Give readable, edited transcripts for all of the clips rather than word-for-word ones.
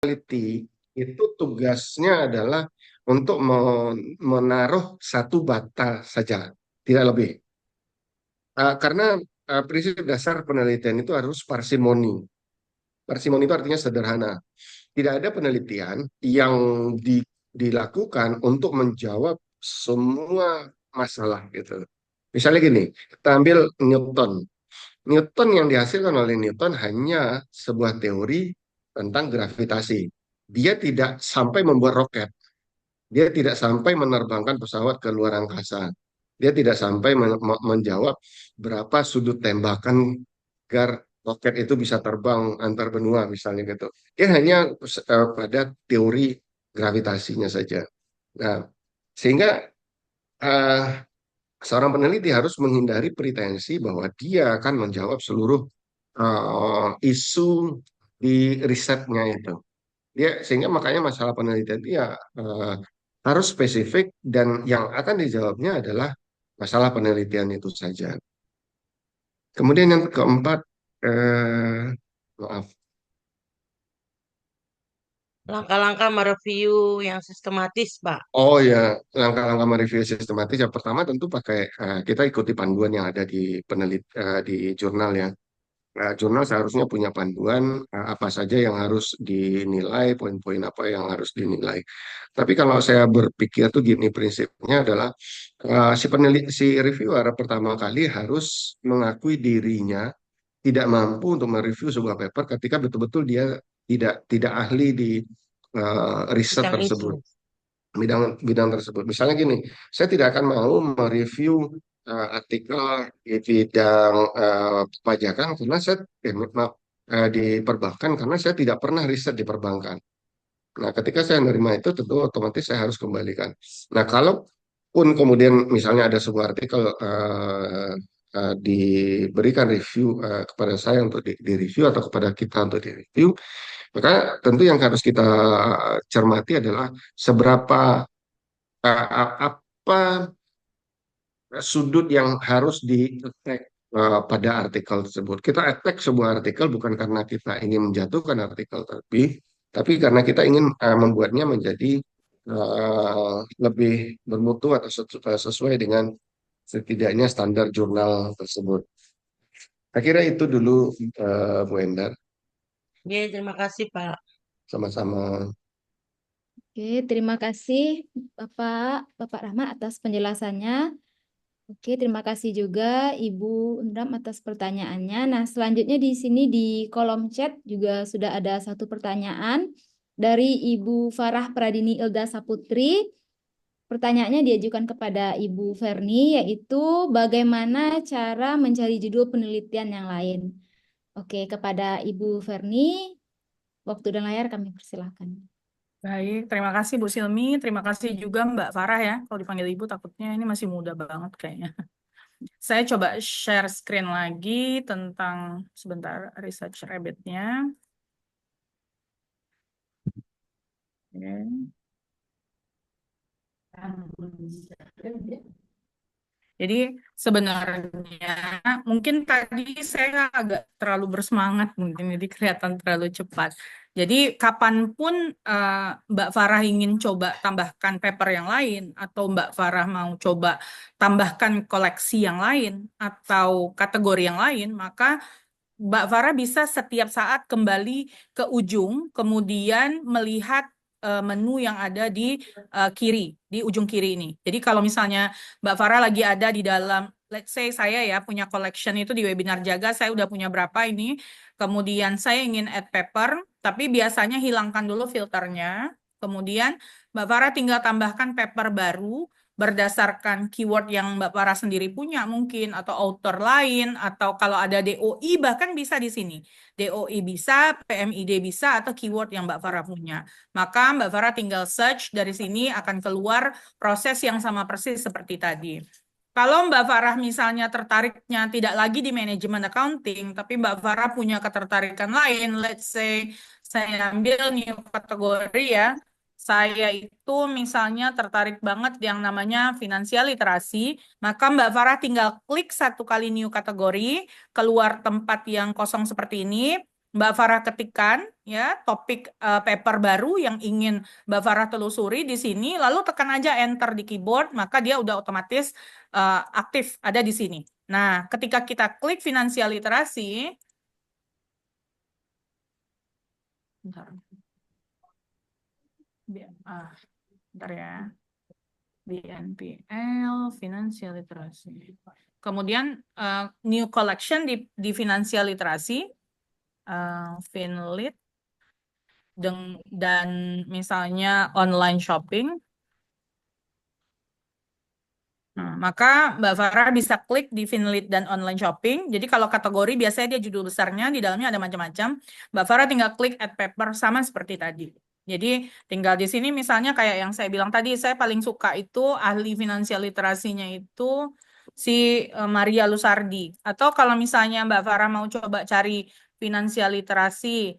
peneliti itu tugasnya adalah untuk menaruh satu bata saja, tidak lebih. Karena prinsip dasar penelitian itu harus parsimoni. Parsimoni itu artinya sederhana. Tidak ada penelitian yang dilakukan untuk menjawab semua masalah gitu. Misalnya gini, kita ambil Newton. Newton yang dihasilkan oleh Newton hanya sebuah teori tentang gravitasi. Dia tidak sampai membuat roket. Dia tidak sampai menerbangkan pesawat ke luar angkasa. Dia tidak sampai menjawab berapa sudut tembakan agar roket itu bisa terbang antar benua misalnya gitu. Dia hanya pada teori gravitasinya saja. Nah, sehingga eh, seorang peneliti harus menghindari pretensi bahwa dia akan menjawab seluruh isu di risetnya itu. Sehingga makanya masalah penelitian itu ya harus spesifik dan yang akan dijawabnya adalah masalah penelitian itu saja. Kemudian yang keempat, maaf. Langkah-langkah mereview yang sistematis, Pak. Oh ya, langkah-langkah mereview sistematis yang pertama tentu pakai kita ikuti panduan yang ada di jurnal ya. Jurnal seharusnya punya panduan apa saja yang harus dinilai, poin-poin apa yang harus dinilai. Tapi kalau saya berpikir tuh gini prinsipnya adalah si reviewer pertama kali harus mengakui dirinya tidak mampu untuk mereview sebuah paper ketika betul-betul dia tidak ahli di riset Bidang itu. tersebut, bidang bidang tersebut. Misalnya gini, saya tidak akan mau mereview artikel di bidang pajakan karena maaf, di perbankan karena saya tidak pernah riset di perbankan. Nah, ketika saya menerima itu tentu otomatis saya harus kembalikan. Nah, kalaupun kemudian misalnya ada sebuah artikel diberikan review kepada saya untuk di-review atau kepada kita untuk di-review, maka tentu yang harus kita cermati adalah seberapa apa sudut yang harus di-attack pada artikel tersebut. Kita attack sebuah artikel bukan karena kita ingin menjatuhkan artikel, tapi karena kita ingin membuatnya menjadi lebih bermutu atau sesuai dengan setidaknya standar jurnal tersebut. Akhirnya itu dulu Bu Endar, Oke, terima kasih, Pak. sama-sama. Oke, terima kasih Bapak Rahmat atas penjelasannya. Oke, terima kasih juga Ibu Undam atas pertanyaannya. Nah, selanjutnya di sini di kolom chat juga sudah ada satu pertanyaan dari Ibu Farah Pradini Ilda Saputri. Pertanyaannya diajukan kepada Ibu Verni, yaitu bagaimana cara mencari judul penelitian yang lain. Oke, kepada Ibu Verni, waktu dan layar kami persilahkan. Baik, terima kasih Bu Silmi. Terima kasih juga Mbak Farah ya. Kalau dipanggil Ibu takutnya ini masih muda banget kayaknya. Saya coba share screen lagi tentang sebentar research rabbit-nya. Oke. Jadi sebenarnya mungkin tadi saya agak terlalu bersemangat mungkin jadi kelihatan terlalu cepat. Jadi kapanpun Mbak Farah ingin coba tambahkan paper yang lain atau Mbak Farah mau coba tambahkan koleksi yang lain atau kategori yang lain, maka Mbak Farah bisa setiap saat kembali ke ujung, kemudian melihat menu yang ada di kiri, di ujung kiri ini. Jadi kalau misalnya Mbak Farah lagi ada di dalam, let's say saya ya punya collection itu di webinar Jaga, saya udah punya berapa ini, kemudian saya ingin add paper, tapi biasanya hilangkan dulu filternya, kemudian Mbak Farah tinggal tambahkan paper baru, berdasarkan keyword yang Mbak Farah sendiri punya mungkin atau author lain atau kalau ada DOI bahkan bisa di sini. DOI bisa, PMID bisa atau keyword yang Mbak Farah punya. Maka Mbak Farah tinggal search dari sini akan keluar proses yang sama persis seperti tadi. Kalau Mbak Farah misalnya tertariknya tidak lagi di manajemen accounting, tapi Mbak Farah punya ketertarikan lain, let's say saya ambil new kategori ya, saya itu misalnya tertarik banget yang namanya finansial literasi, maka Mbak Farah tinggal klik satu kali new kategori, keluar tempat yang kosong seperti ini, Mbak Farah ketikkan ya topik paper baru yang ingin Mbak Farah telusuri di sini, lalu tekan aja enter di keyboard, maka dia udah otomatis aktif ada di sini. Nah, ketika kita klik finansial literasi, bentar, bentar ya, BNPL, financial literasi. Kemudian new collection di financial literasi, Finlit, dan misalnya online shopping. Nah, maka Mbak Farah bisa klik di Finlit dan online shopping. Jadi kalau kategori biasanya dia judul besarnya, di dalamnya ada macam-macam. Mbak Farah tinggal klik add paper sama seperti tadi. Jadi tinggal di sini misalnya kayak yang saya bilang tadi, saya paling suka itu ahli finansial literasinya itu si Maria Lusardi. Atau kalau misalnya Mbak Farah mau coba cari finansial literasi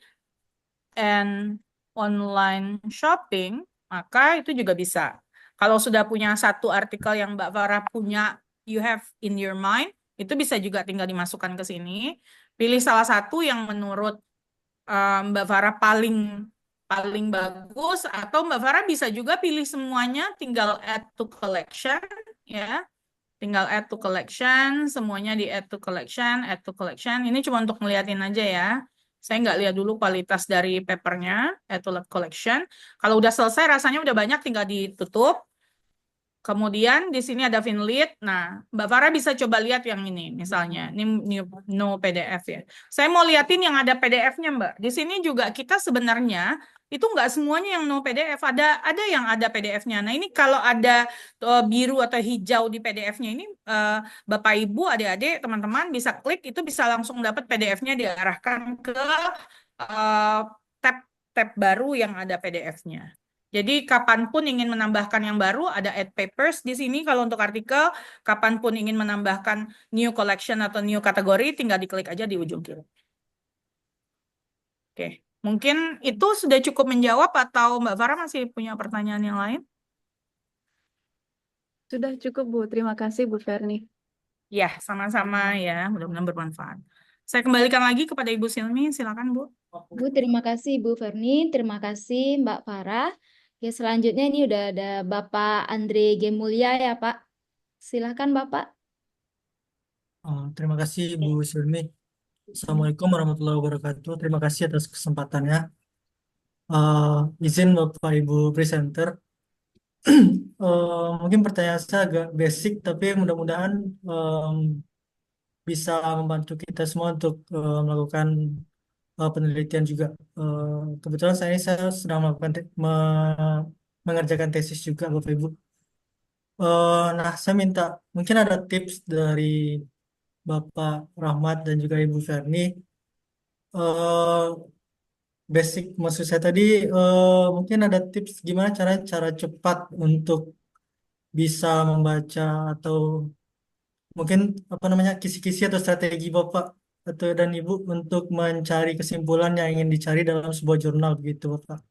and online shopping, maka itu juga bisa. Kalau sudah punya satu artikel yang Mbak Farah punya, you have in your mind, itu bisa juga tinggal dimasukkan ke sini. Pilih salah satu yang menurut Mbak Farah paling paling bagus, atau Mbak Farah bisa juga pilih semuanya, tinggal add to collection, ya. Tinggal add to collection, semuanya di add to collection, add to collection. Ini cuma untuk ngeliatin aja ya. Saya nggak lihat dulu kualitas dari papernya, add to collection. Kalau udah selesai, rasanya udah banyak, tinggal ditutup. Kemudian di sini ada Finlit. Nah, Mbak Farah bisa coba lihat yang ini, misalnya. Ini no PDF ya. Saya mau liatin yang ada PDF-nya, Mbak. Di sini juga kita sebenarnya itu nggak semuanya yang no PDF. Ada yang ada PDF-nya. Nah, ini kalau ada biru atau hijau di PDF-nya ini, Bapak, Ibu, adik-adik, teman-teman bisa klik, itu bisa langsung dapat PDF-nya diarahkan ke tab baru yang ada PDF-nya. Jadi kapanpun ingin menambahkan yang baru, ada add papers di sini kalau untuk artikel. Kapanpun ingin menambahkan new collection atau new kategori, tinggal diklik aja di ujung kiri. Oke, mungkin itu sudah cukup menjawab atau Mbak Farah masih punya pertanyaan yang lain? Sudah cukup, Bu. Terima kasih, Bu Ferni. Ya, sama-sama ya. Mudah-mudahan bermanfaat. Saya kembalikan lagi kepada Ibu Silmi. Silakan, Bu. Bu, terima kasih Bu Ferni, terima kasih Mbak Farah. Ya, selanjutnya ini udah ada Bapak Andre Gemulya ya Pak. Silahkan Bapak. Terima kasih Bu Sirni. Assalamualaikum warahmatullahi wabarakatuh. Terima kasih atas kesempatannya. Izin Bapak Ibu presenter. Mungkin pertanyaan saya agak basic, tapi mudah-mudahan bisa membantu kita semua untuk melakukan penelitian juga. Kebetulan saya sedang melakukan mengerjakan tesis juga Bapak Ibu. Nah, saya minta mungkin ada tips dari Bapak Rahmat dan juga Ibu Ferni. eh Basic maksud saya tadi, mungkin ada tips gimana cara cepat untuk bisa membaca atau mungkin apa namanya kisi-kisi atau strategi Bapak atau dan Ibu untuk mencari kesimpulan yang ingin dicari dalam sebuah jurnal begitu Bapak.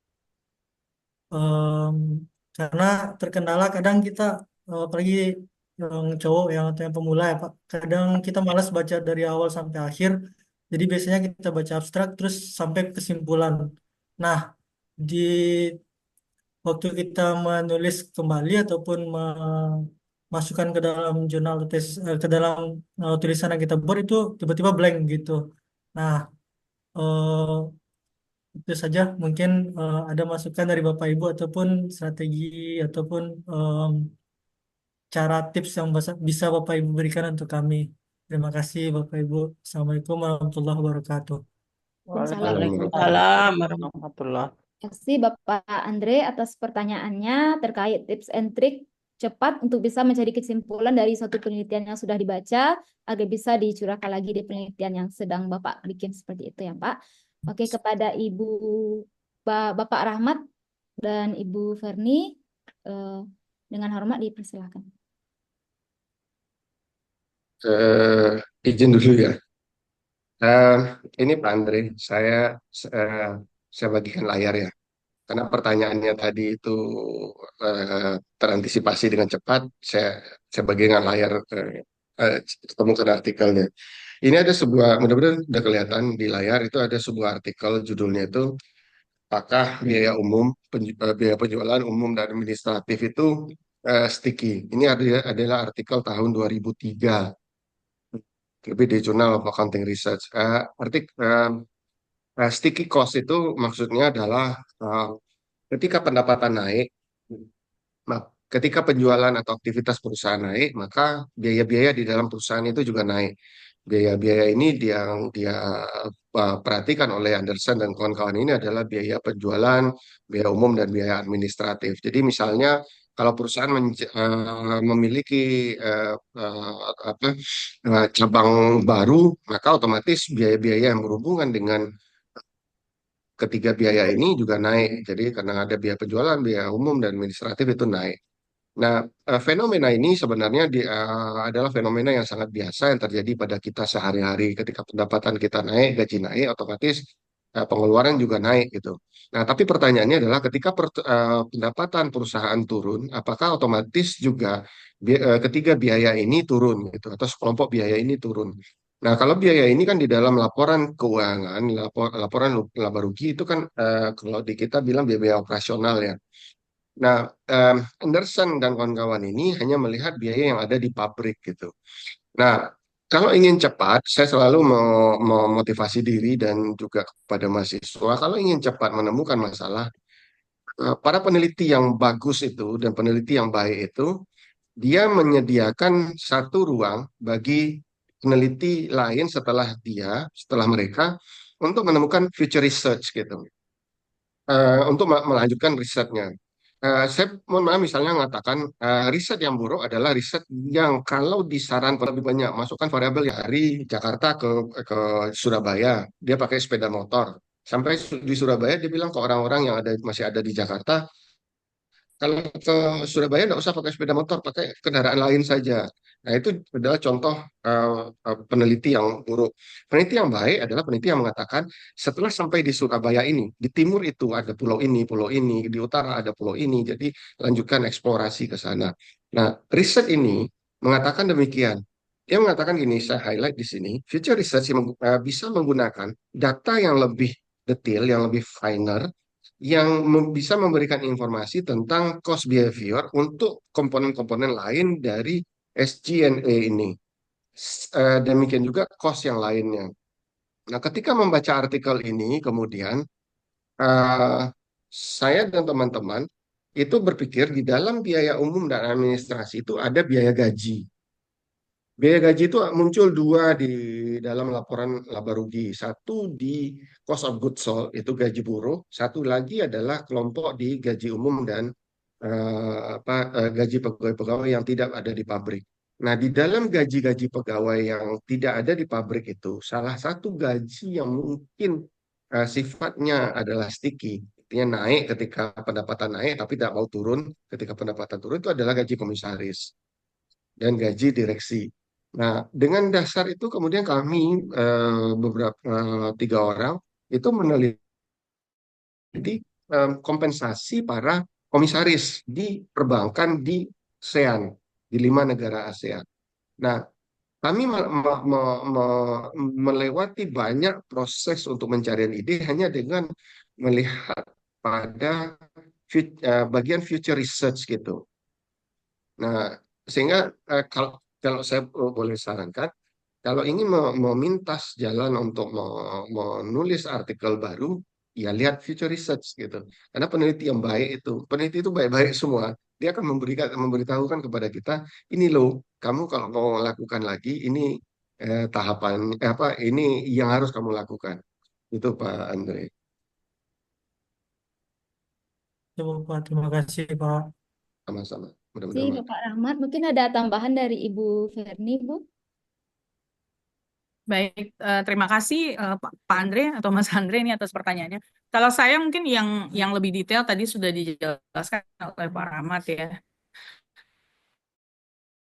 Em, karena terkendala kadang kita apalagi yang cowok yang atau yang pemula ya Pak, kadang kita malas baca dari awal sampai akhir. Jadi biasanya kita baca abstrak terus sampai kesimpulan. Nah, di waktu kita menulis kembali ataupun memasukkan ke dalam jurnal tesis, ke dalam tulisan yang kita buat itu tiba-tiba blank gitu. Nah, eh, itu saja mungkin ada masukan dari Bapak Ibu ataupun strategi ataupun cara tips yang bisa Bapak Ibu berikan untuk kami. Terima kasih Bapak Ibu. Assalamualaikum warahmatullahi wabarakatuh. Waalaikumsalam warahmatullahi. Terima kasih Bapak Andre atas pertanyaannya terkait tips and trik cepat untuk bisa mencari kesimpulan dari suatu penelitian yang sudah dibaca agar bisa dicurahkan lagi di penelitian yang sedang Bapak bikin seperti itu ya Pak. Oke, kepada Bapak Rahmat dan Ibu Ferni, dengan hormat dipersilakan. Izin dulu ya. Ini Pak Andre, saya bagikan layar ya. Karena pertanyaannya tadi itu terantisipasi dengan cepat, saya bagikan layar, ketemukan artikelnya. Ini ada sebuah, mudah-mudahan udah kelihatan di layar, itu ada sebuah artikel judulnya itu, apakah biaya umum, biaya penjualan umum dan administratif itu sticky. Ini adalah artikel tahun 2003, lebih di Journal of Accounting Research. Sticky cost itu maksudnya adalah ketika pendapatan naik, ketika penjualan atau aktivitas perusahaan naik, maka biaya-biaya di dalam perusahaan itu juga naik. Biaya-biaya ini yang dia perhatikan oleh Anderson dan kawan-kawan ini adalah biaya penjualan, biaya umum, dan biaya administratif. Jadi misalnya kalau perusahaan memiliki cabang baru, maka otomatis biaya-biaya yang berhubungan dengan ketiga biaya ini juga naik. Jadi karena ada biaya penjualan, biaya umum, dan administratif itu naik. Nah, fenomena ini sebenarnya adalah fenomena yang sangat biasa yang terjadi pada kita sehari-hari. Ketika pendapatan kita naik, gaji naik, otomatis pengeluaran juga naik gitu. Nah, tapi pertanyaannya adalah ketika pendapatan perusahaan turun, apakah otomatis juga ketiga biaya ini turun gitu, atau sekelompok biaya ini turun? Nah, kalau biaya ini kan di dalam laporan keuangan, laporan laba rugi itu kan kalau di kita bilang biaya operasional ya. Nah, Anderson dan kawan-kawan ini hanya melihat biaya yang ada di pabrik gitu. Nah, kalau ingin cepat, saya selalu memotivasi diri dan juga kepada mahasiswa, kalau ingin cepat menemukan masalah, para peneliti yang bagus itu dan peneliti yang baik itu, dia menyediakan satu ruang bagi peneliti lain setelah mereka, untuk menemukan future research gitu, untuk melanjutkan risetnya. Saya mohon maaf misalnya mengatakan riset yang buruk adalah riset yang kalau disarankan lebih banyak masukkan variabel dari Jakarta ke Surabaya, dia pakai sepeda motor. Sampai di Surabaya dia bilang ke orang-orang yang masih ada di Jakarta, kalau ke Surabaya nggak usah pakai sepeda motor, pakai kendaraan lain saja. Nah, itu adalah contoh peneliti yang buruk. Peneliti yang baik adalah peneliti yang mengatakan setelah sampai di Surabaya ini, di timur itu ada pulau ini, di utara ada pulau ini, jadi lanjutkan eksplorasi ke sana. Nah, riset ini mengatakan demikian. Dia mengatakan gini, saya highlight di sini, future research bisa menggunakan data yang lebih detail, yang lebih finer, yang bisa memberikan informasi tentang cost behavior untuk komponen-komponen lain dari SG&A ini. Demikian juga cost yang lainnya. Nah, ketika membaca artikel ini, kemudian eh, saya dan teman-teman itu berpikir di dalam biaya umum dan administrasi itu ada biaya gaji. Biaya gaji itu muncul dua di dalam laporan laba rugi. Satu di cost of goods sold, itu gaji buruh. Satu lagi adalah kelompok di gaji umum dan gaji pegawai-pegawai yang tidak ada di pabrik. Nah, di dalam gaji-gaji pegawai yang tidak ada di pabrik itu, salah satu gaji yang mungkin sifatnya adalah sticky, artinya naik ketika pendapatan naik, tapi tidak mau turun ketika pendapatan turun, itu adalah gaji komisaris dan gaji direksi. Nah, dengan dasar itu kemudian kami beberapa 3 orang itu meneliti kompensasi para komisaris di perbankan di ASEAN, di 5 negara ASEAN. Nah, kami melewati banyak proses untuk mencari ide hanya dengan melihat pada bagian future research gitu. Nah, sehingga kalau saya boleh sarankan, kalau ingin memintas jalan untuk menulis artikel baru, ya lihat future research gitu. Karena peneliti itu baik-baik semua. Dia akan memberitahukan kepada kita, ini loh, kamu kalau mau lakukan lagi, ini tahapan ini yang harus kamu lakukan. Itu Pak Andre. Coba Pak, terima kasih Pak. Sama-sama. Si Mudah-mudahan. Bapak Rahmat, mungkin ada tambahan dari Ibu Ferni, Bu? Baik, terima kasih Pak Andre atau Mas Andre ini atas pertanyaannya. Kalau saya mungkin yang lebih detail tadi sudah dijelaskan oleh Pak Rahmat ya.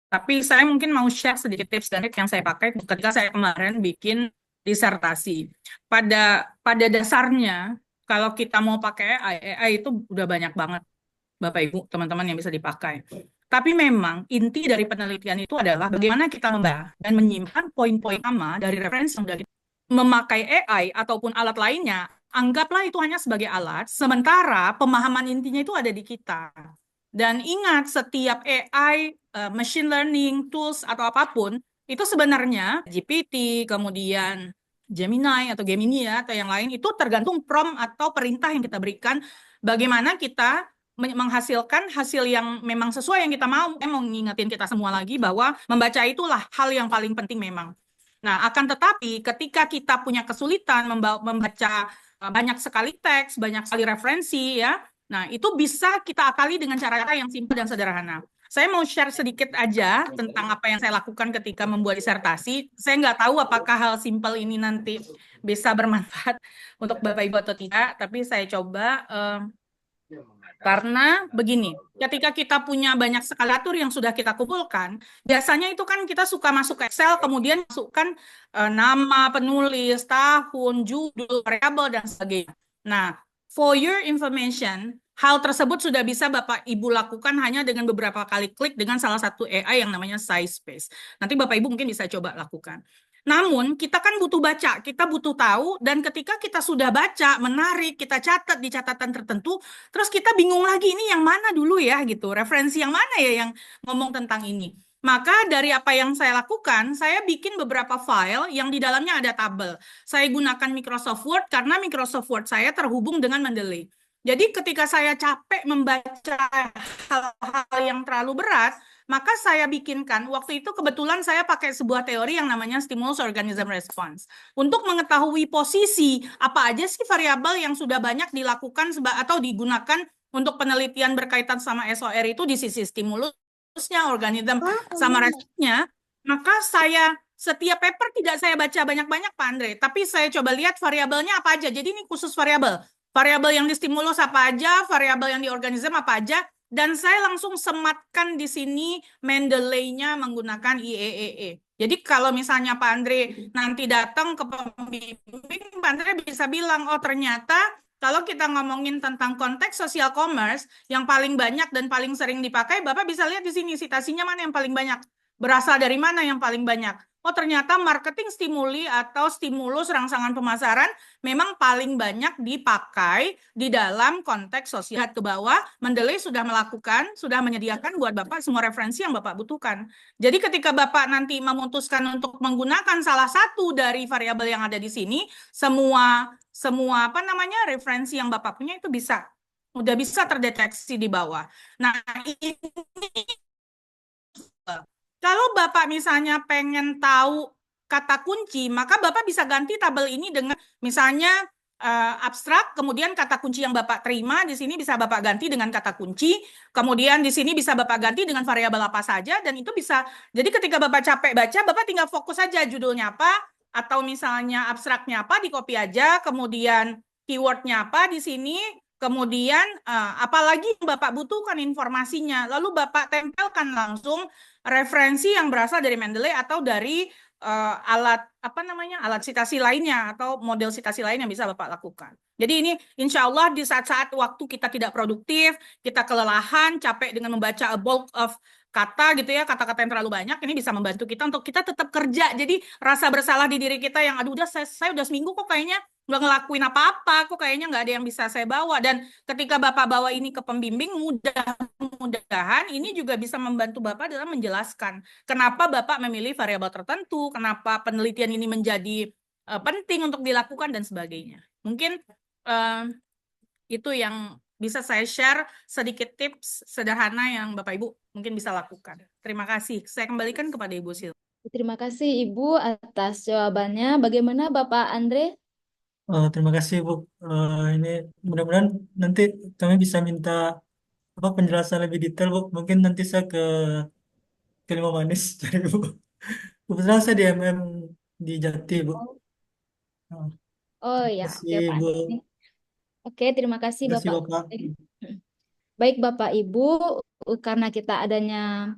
Tapi saya mungkin mau share sedikit tips dan trik yang saya pakai ketika saya kemarin bikin disertasi. Pada dasarnya, kalau kita mau pakai AI itu udah banyak banget, Bapak Ibu, teman-teman yang bisa dipakai. Tapi memang inti dari penelitian itu adalah bagaimana kita membaca dan menyimpan poin-poin utama dari referensi yang sudah kita memakai AI ataupun alat lainnya. Anggaplah itu hanya sebagai alat, sementara pemahaman intinya itu ada di kita. Dan ingat, setiap AI, machine learning, tools, atau apapun, itu sebenarnya GPT, kemudian Gemini atau Gemini ya, atau yang lain, itu tergantung prompt atau perintah yang kita berikan, bagaimana kita menghasilkan hasil yang memang sesuai yang kita mau. Saya mau ngingetin kita semua lagi bahwa membaca itulah hal yang paling penting memang. Nah, akan tetapi ketika kita punya kesulitan membaca banyak sekali teks, banyak sekali referensi ya, nah itu bisa kita akali dengan cara-cara yang simpel dan sederhana. Saya mau share sedikit aja tentang apa yang saya lakukan ketika membuat disertasi. Saya nggak tahu apakah hal simpel ini nanti bisa bermanfaat untuk Bapak Ibu atau tidak, tapi saya coba karena begini, ketika kita punya banyak sekali atur yang sudah kita kumpulkan, biasanya itu kan kita suka masuk ke Excel, kemudian masukkan nama penulis, tahun, judul, variabel, dan sebagainya. Nah, for your information, hal tersebut sudah bisa Bapak Ibu lakukan hanya dengan beberapa kali klik dengan salah satu AI yang namanya SciSpace. Nanti Bapak Ibu mungkin bisa coba lakukan. Namun, kita kan butuh baca, kita butuh tahu, dan ketika kita sudah baca, menarik, kita catat di catatan tertentu, terus kita bingung lagi, ini yang mana dulu ya, gitu. Referensi yang mana ya yang ngomong tentang ini. Maka dari apa yang saya lakukan, saya bikin beberapa file yang di dalamnya ada tabel. Saya gunakan Microsoft Word karena Microsoft Word saya terhubung dengan Mendeley. Jadi ketika saya capek membaca hal-hal yang terlalu berat, maka saya bikinkan, waktu itu kebetulan saya pakai sebuah teori yang namanya stimulus organism response. Untuk mengetahui posisi apa aja sih variabel yang sudah banyak dilakukan atau digunakan untuk penelitian berkaitan sama SOR itu di sisi stimulusnya, organism, sama responnya, maka saya setiap paper tidak saya baca banyak-banyak Pak Andre, tapi saya coba lihat variabelnya apa aja. Jadi ini khusus variabel. Variabel yang di stimulus apa aja, variabel yang di organism apa aja, dan saya langsung sematkan di sini Mendeley-nya menggunakan IEEE. Jadi kalau misalnya Pak Andre nanti datang ke pembimbing, Pak Andre bisa bilang, oh ternyata kalau kita ngomongin tentang konteks social commerce, yang paling banyak dan paling sering dipakai, Bapak bisa lihat di sini citasinya mana yang paling banyak. Berasal dari mana yang paling banyak. Oh ternyata marketing stimuli atau stimulus rangsangan pemasaran memang paling banyak dipakai di dalam konteks sosial. Ke bawah, Mendeley sudah melakukan, sudah menyediakan buat Bapak semua referensi yang Bapak butuhkan. Jadi ketika Bapak nanti memutuskan untuk menggunakan salah satu dari variabel yang ada di sini, semua apa namanya referensi yang Bapak punya itu udah bisa terdeteksi di bawah. Nah, ini kalau Bapak misalnya pengen tahu kata kunci, maka Bapak bisa ganti tabel ini dengan misalnya abstrak, kemudian kata kunci yang Bapak terima di sini bisa Bapak ganti dengan kata kunci, kemudian di sini bisa Bapak ganti dengan variabel apa saja, dan itu bisa, jadi ketika Bapak capek baca, Bapak tinggal fokus saja judulnya apa, atau misalnya abstraknya apa, di copy aja, kemudian keywordnya apa di sini, kemudian apalagi yang Bapak butuhkan informasinya, lalu Bapak tempelkan langsung referensi yang berasal dari Mendeley atau dari alat citasi lainnya atau model citasi lain yang bisa Bapak lakukan. Jadi ini insya Allah di saat-saat waktu kita tidak produktif, kita kelelahan, capek dengan membaca a bulk of kata gitu ya, kata-kata yang terlalu banyak, ini bisa membantu kita untuk kita tetap kerja. Jadi rasa bersalah di diri kita yang aduh udah saya udah seminggu kok kayaknya nggak ngelakuin apa-apa, kok kayaknya nggak ada yang bisa saya bawa. Dan ketika Bapak bawa ini ke pembimbing, mudah-mudahan ini juga bisa membantu Bapak dalam menjelaskan kenapa Bapak memilih variabel tertentu, kenapa penelitian ini menjadi penting untuk dilakukan, dan sebagainya. Mungkin itu yang bisa saya share, sedikit tips sederhana yang Bapak Ibu mungkin bisa lakukan. Terima kasih. Saya kembalikan kepada Ibu Sil. Terima kasih Ibu atas jawabannya. Bagaimana Bapak Andre? Terima kasih Bu. Ini mudah-mudahan nanti kami bisa minta penjelasan lebih detail Bu. Mungkin nanti saya ke Lima Manis dari Bu. Kebetulan saya di MM di Jati Bu. Oh Terima ya, kasih oke Pak Bu. Andre. Oke, terima kasih Terima kasih Bapak. Bapak. Baik Bapak Ibu, karena kita adanya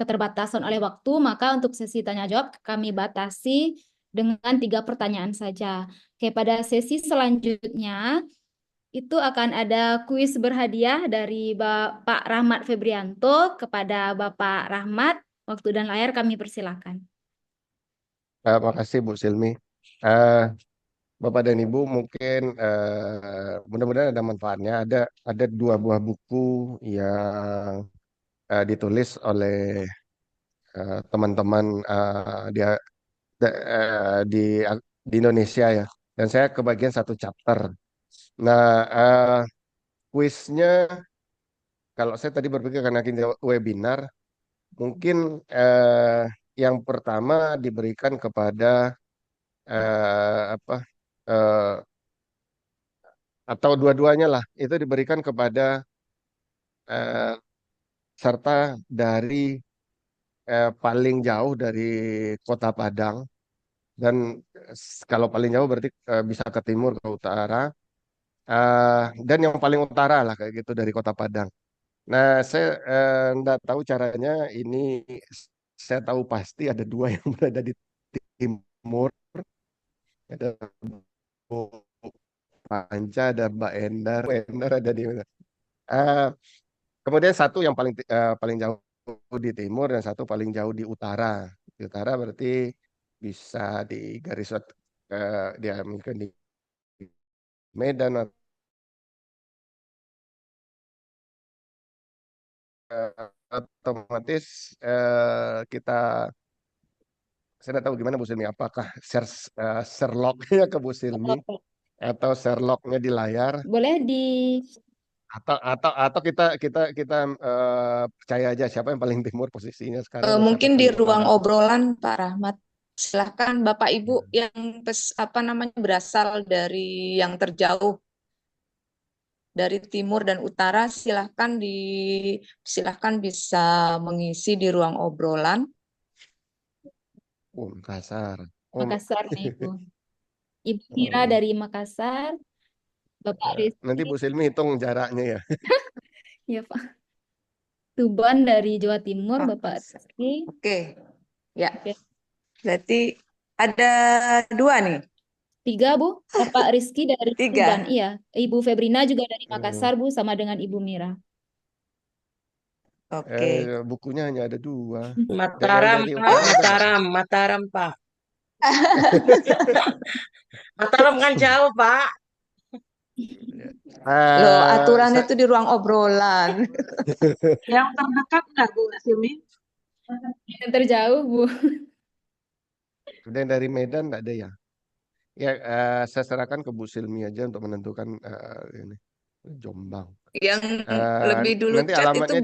keterbatasan oleh waktu, maka untuk sesi tanya jawab kami batasi dengan 3 pertanyaan saja. Oke, pada sesi selanjutnya itu akan ada kuis berhadiah dari Bapak Rahmat Febrianto kepada Bapak Rahmat. Waktu dan layar kami persilakan. Makasih Bu Silmi. Eh, Bapak dan Ibu mungkin mudah-mudahan ada manfaatnya. Ada dua buah buku yang ditulis oleh teman-teman di Indonesia ya. Dan saya kebagian satu chapter. Nah, kuisnya kalau saya tadi berpikir karena kita webinar, mungkin yang pertama diberikan kepada apa atau dua-duanya lah itu diberikan kepada eh, serta dari paling jauh dari Kota Padang dan kalau paling jauh berarti bisa ke timur ke utara dan yang paling utara lah kayak gitu dari Kota Padang. Nah saya nggak tahu caranya ini saya tahu pasti ada dua yang berada di timur ada Bu Panca ada Mbak Endar, Bu Endar ada di mana? Eh, Kemudian satu yang paling jauh di timur dan satu paling jauh di utara. Di utara berarti bisa di garis diambilkan di Medan otomatis kita saya tidak tahu gimana Bu Silmi apakah Sherlock-nya ke Bu Silmi atau Sherlock-nya di layar Boleh di atau kita percaya aja siapa yang paling timur posisinya sekarang dan siapa Mungkin yang di paling ruang utara. obrolan Pak Rahmat, silahkan Bapak Ibu Ya. yang berasal dari yang terjauh dari timur dan utara, silahkan bisa mengisi di ruang obrolan. Makassar. Makassar nih, Ibu. Ibu Mira dari Makassar, Bapak Nanti Rizky, Bu Silmi hitung jaraknya ya. ya Pak. Tuban dari Jawa Timur, Bapak Makassar. Rizky. Oke, ya. Oke. Berarti ada 2 nih. 3, Bu. Bapak Rizky dari 3. Tuban. Iya. Ibu Febrina juga dari Makassar, Bu, sama dengan Ibu Mira. Oke. Bukunya hanya ada 2. Dan yang Mataram, dari Pak. utara ada nggak? Mataram, Pak. Mataram kan jauh, Pak. Loh, Eh, aturannya sa- itu di ruang obrolan. Yang terdekat enggak Bu Silmi? Yang terjauh, Bu. Sudah yang dari Medan nggak ada ya? Ya, saya serahkan ke Bu Silmi aja untuk menentukan ini Jombang. Yang Eh, lebih dulu nanti chat itu alamatnya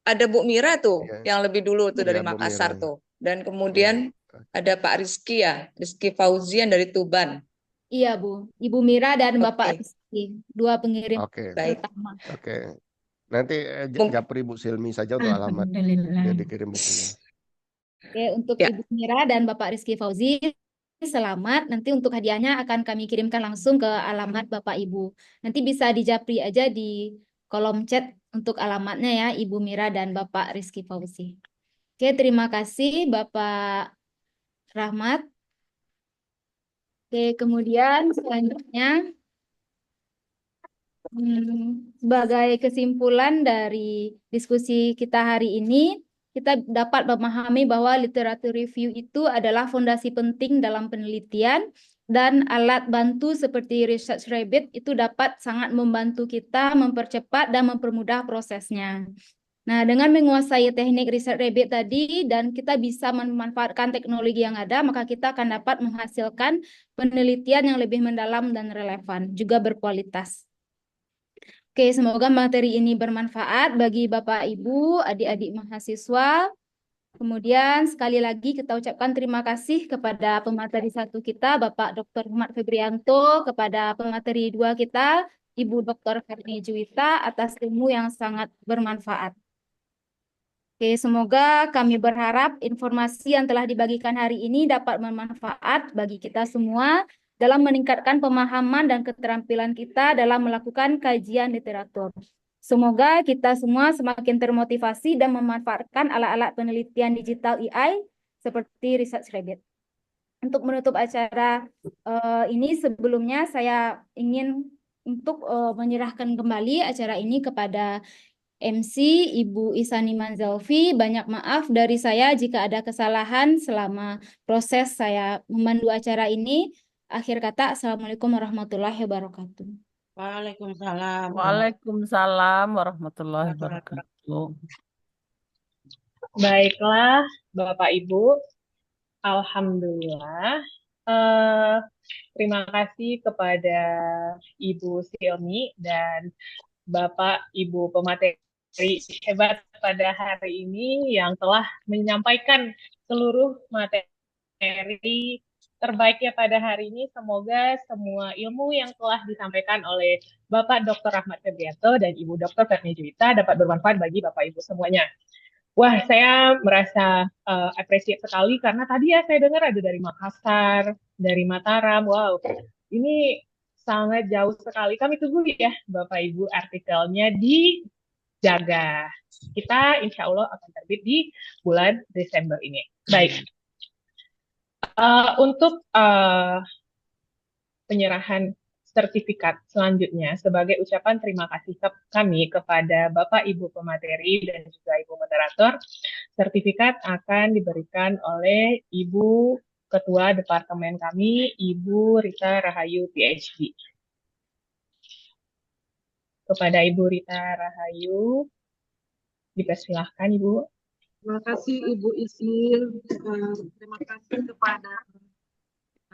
ada Bu Mira tuh, ya, yang lebih dulu tuh dari ya, Bu Makassar Mira. tuh. Dan kemudian ada Pak Rizky ya, Rizky Fauzian dari Tuban. Iya, Bu. Ibu Mira dan Bapak Oke. Rizky. 2 pengirim Oke, Baik. pertama. oke. Nanti Mung- japri Bu Silmi saja untuk alamat dia dikirim bukunya. Oke, untuk Ya. Ibu Mira dan Bapak Rizky Fauzi, selamat. Nanti untuk hadiahnya akan kami kirimkan langsung ke alamat Bapak Ibu. Nanti bisa dijapri aja di kolom chat untuk alamatnya ya, Ibu Mira dan Bapak Rizky Fauzi. Oke, terima kasih Bapak Rahmat. Oke, kemudian selanjutnya sebagai kesimpulan dari diskusi kita hari ini, kita dapat memahami bahwa literatur review itu adalah fondasi penting dalam penelitian dan alat bantu seperti Research Rabbit itu dapat sangat membantu kita mempercepat dan mempermudah prosesnya. Nah, dengan menguasai teknik Research Rabbit tadi dan kita bisa memanfaatkan teknologi yang ada, maka kita akan dapat menghasilkan penelitian yang lebih mendalam dan relevan, juga berkualitas. Oke, semoga materi ini bermanfaat bagi Bapak, Ibu, adik-adik mahasiswa. Kemudian sekali lagi kita ucapkan terima kasih kepada pemateri 1 kita, Bapak Dr. Rahmat Febrianto, kepada pemateri 2 kita, Ibu Dr. Ferni Juwita, atas ilmu yang sangat bermanfaat. Oke, semoga kami berharap informasi yang telah dibagikan hari ini dapat bermanfaat bagi kita semua dalam meningkatkan pemahaman dan keterampilan kita dalam melakukan kajian literatur. Semoga kita semua semakin termotivasi dan memanfaatkan alat-alat penelitian digital AI seperti Research Rabbit. Untuk menutup acara ini sebelumnya saya ingin untuk menyerahkan kembali acara ini kepada MC Ibu Isani Manzalfi. Banyak maaf dari saya jika ada kesalahan selama proses saya memandu acara ini. Akhir kata, Assalamualaikum warahmatullahi wabarakatuh. Waalaikumsalam. Waalaikumsalam warahmatullahi Warahmatullahi wabarakatuh. Baiklah, Bapak Ibu, Alhamdulillah. Terima kasih kepada Ibu Silmi dan Bapak Ibu pemateri hebat pada hari ini yang telah menyampaikan seluruh materi terbaiknya pada hari ini. Semoga semua ilmu yang telah disampaikan oleh Bapak Dr. Rahmat Febrianto dan Ibu Dr. Ferni Juwita dapat bermanfaat bagi Bapak Ibu semuanya. Wah, saya merasa appreciate sekali karena tadi ya saya dengar ada dari Makassar, dari Mataram. Wow, ini sangat jauh sekali. Kami tunggu ya Bapak Ibu artikelnya di Jaga. Kita insya Allah akan terbit di bulan Desember ini. Baik. Untuk penyerahan sertifikat selanjutnya sebagai ucapan terima kasih kami kepada Bapak Ibu pemateri dan juga Ibu moderator, sertifikat akan diberikan oleh Ibu Ketua Departemen kami, Ibu Rita Rahayu, PhD. Kepada Ibu Rita Rahayu, dipersilahkan Ibu. Terima kasih Ibu Isil. Terima kasih kepada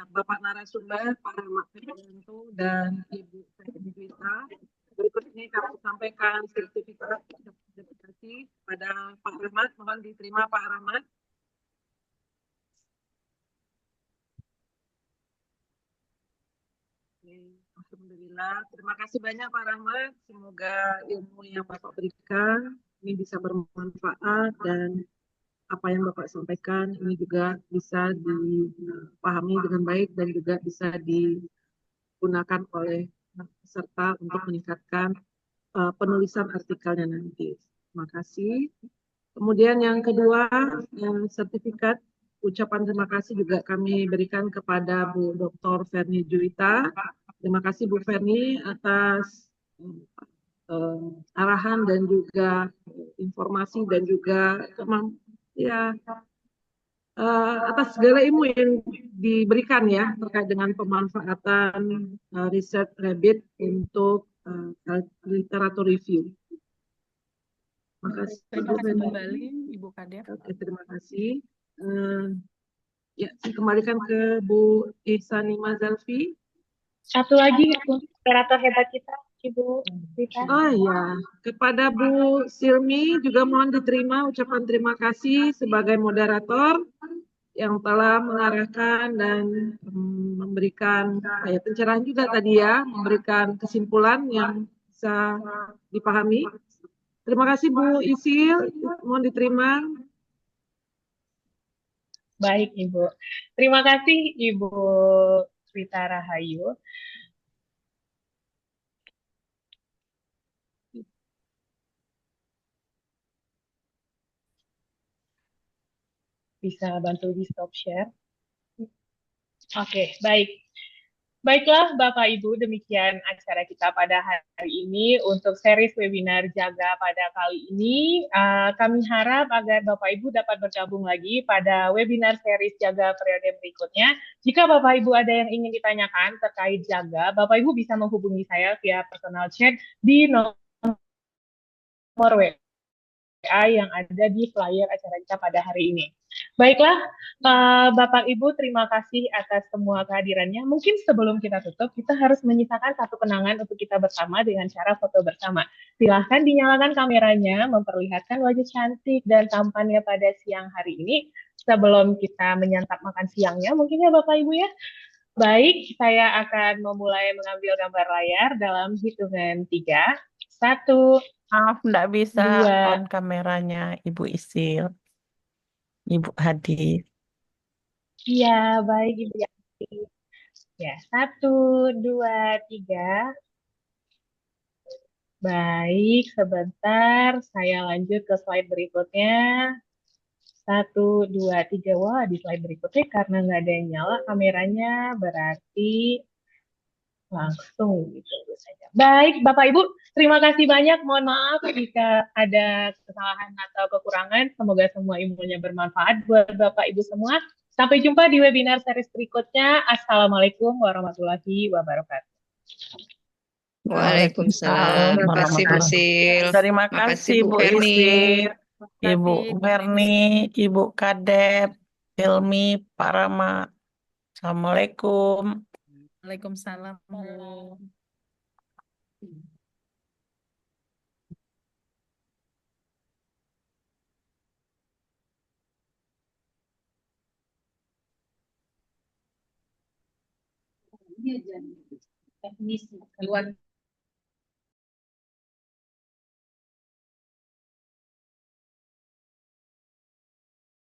Bapak narasumber, Pak Rahmat Febrianto dan Ibu Ferni Juwita. Berikut ini kami sampaikan sertifikat sertifikasi pada Pak Rahmat. Mohon diterima Pak Rahmat. Alhamdulillah. Terima kasih banyak Pak Rahmat. Semoga ilmu yang Bapak berikan ini bisa bermanfaat dan apa yang Bapak sampaikan ini juga bisa dipahami dengan baik dan juga bisa digunakan oleh peserta untuk meningkatkan penulisan artikelnya nanti. Terima kasih. Kemudian yang kedua, sertifikat ucapan terima kasih juga kami berikan kepada Bu Dr. Ferni Juwita. Terima kasih Bu Ferni atas arahan dan juga informasi dan juga atas segala ilmu yang diberikan ya terkait dengan pemanfaatan riset rabbit untuk literatur review. Terima kasih Terima kasih kembali Ibu Kadir. Oke, terima kasih. Ya, saya kembalikan ke Bu Ihsani Manzalfi. Satu lagi untuk moderator hebat kita, Ibu Rita. Oh ya, kepada Bu Silmi juga mohon diterima ucapan terima kasih sebagai moderator yang telah mengarahkan dan memberikan pencerahan juga tadi ya, memberikan kesimpulan yang bisa dipahami. Terima kasih Bu Isil, mohon diterima. Baik Ibu. Terima kasih Ibu Rita Rahayu. Bisa bantu di stop share. Oke, baik. Baiklah Bapak Ibu, demikian acara kita pada hari ini untuk series webinar Jaga pada kali ini. Kami harap agar Bapak Ibu dapat bergabung lagi pada webinar series Jaga periode berikutnya. Jika Bapak Ibu ada yang ingin ditanyakan terkait Jaga, Bapak Ibu bisa menghubungi saya via personal chat di nomor WA yang ada di flyer acara kita pada hari ini. Baiklah, Bapak Ibu, terima kasih atas semua kehadirannya. Mungkin sebelum kita tutup, kita harus menyisakan satu kenangan untuk kita bersama dengan cara foto bersama. Silahkan dinyalakan kameranya, memperlihatkan wajah cantik dan tampannya pada siang hari ini. Sebelum kita menyantap makan siangnya, mungkin ya Bapak Ibu ya. Baik, saya akan memulai mengambil gambar layar dalam hitungan 3. 1, Maaf, enggak bisa 2, on kameranya Ibu Isil, Ibu Hadi. iya, baik Ibu Yanti. Ya, 1, 2, 3. Baik, sebentar. Saya lanjut ke slide berikutnya. 1, 2, 3. Wah, di slide berikutnya karena nggak ada yang nyala kameranya, berarti langsung gitu saja. Baik, Bapak Ibu, terima kasih banyak. Mohon maaf jika ada kesalahan atau kekurangan. Semoga semua ilmunya bermanfaat buat Bapak Ibu semua. Sampai jumpa di webinar series berikutnya. Assalamualaikum warahmatullahi wabarakatuh. Waalaikumsalam. Waalaikumsalam Makasih Bu warahmatullahi. Sil. Terima Makasih kasih Bu Bu Ferni. Isil, Ibu kasih, Bapak Ibu. Verni, Ibu Kadep, Hilmi, Pak Rama. Assalamualaikum. Waalaikumsalam, Bu. Teknis.